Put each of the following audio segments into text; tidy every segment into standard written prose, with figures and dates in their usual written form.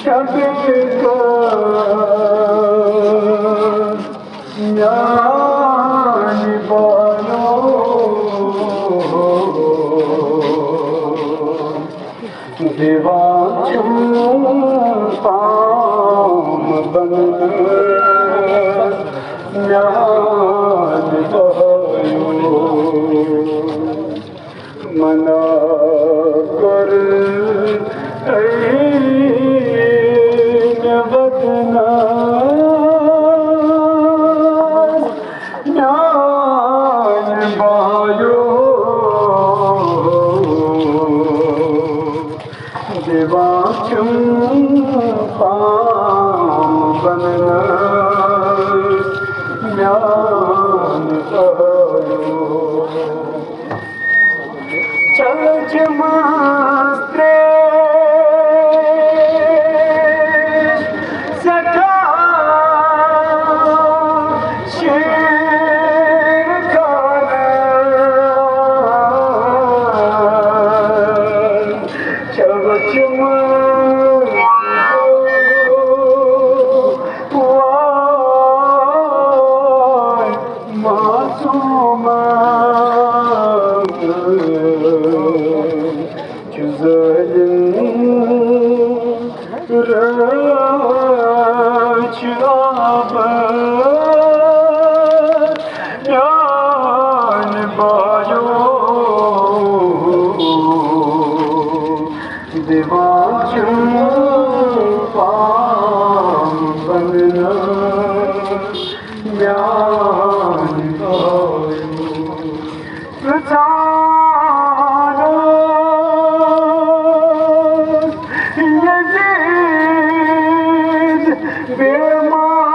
शबीका न्याय बालो दिवाचुम पाम बन न्याय बायो मना कर वदना न्याय बायो दिवाचुम पाम बनना न्याय बायो चल जमास्त्रे सटा शेर खाना चल मासूमा दिवाचुम पाम बनना न्याय बायो यजीद बेमार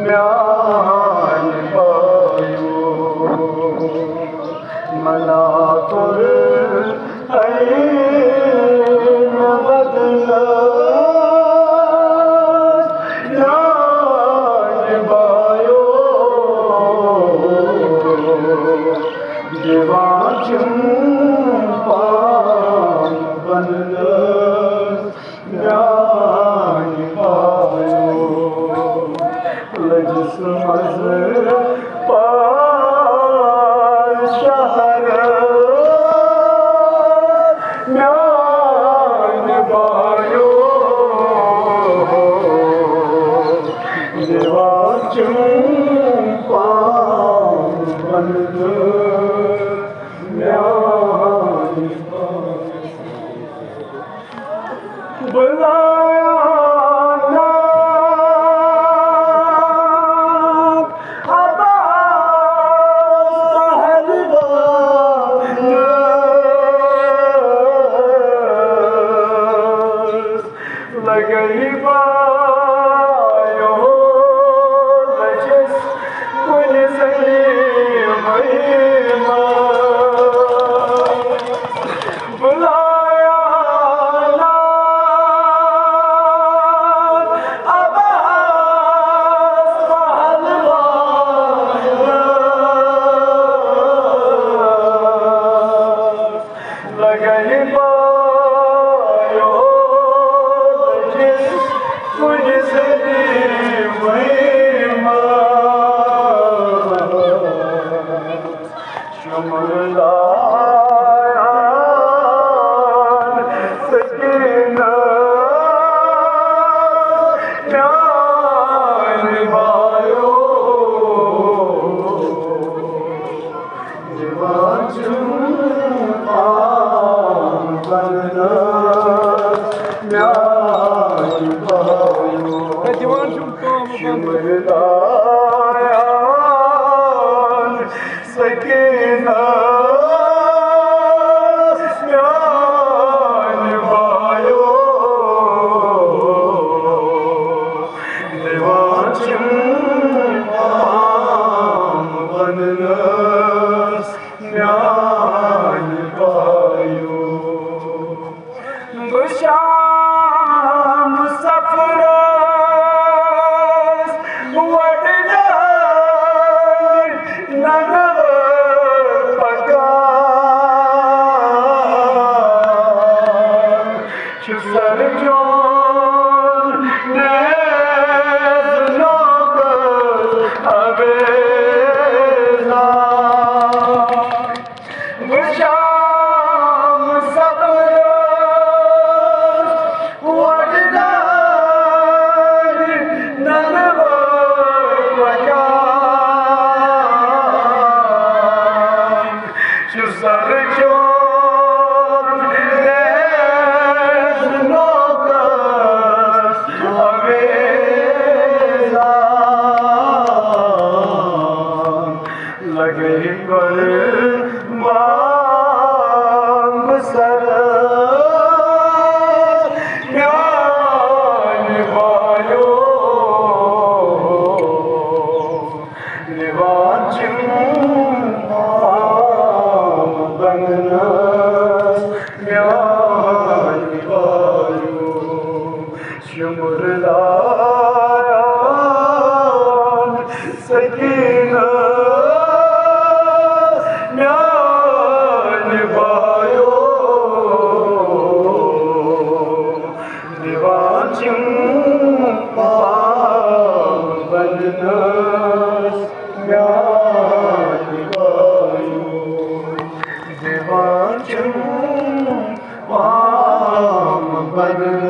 म्यान पायो मनाकुर ऐन बदला म्यान पायो देवाचुं पान बनला म्यान पायो लजसमज पार शहर म्यान पायो देवाचुं पान बनला म्यान बुलाया नाथ अब्बास पहलवान लगई बायो लजिस कुल सही महिमा बुलाया लगई बायो जिस कुछ महिमा शुमलायान सकीना म्यान पायो देवाचुं पान बनला म्यान पायो शुमलायान सकीना म्यान पायो देवाचुं पान बनला म्यान पायो गुशाम सफरस वडनान नगव पकार शुसर जोन नेज नौकर अबेजा गुशाम सफरस वडनान नगव पकार शुसर जोन नेज नौकर अबेजा लगे कर मांग सर म्यान पायो देवाचुं पान बनला म्यान पायो शुमलायान सकीना म्यान पायो देवाचुं पान बनला म्यान पायो देवाचुं पान बनला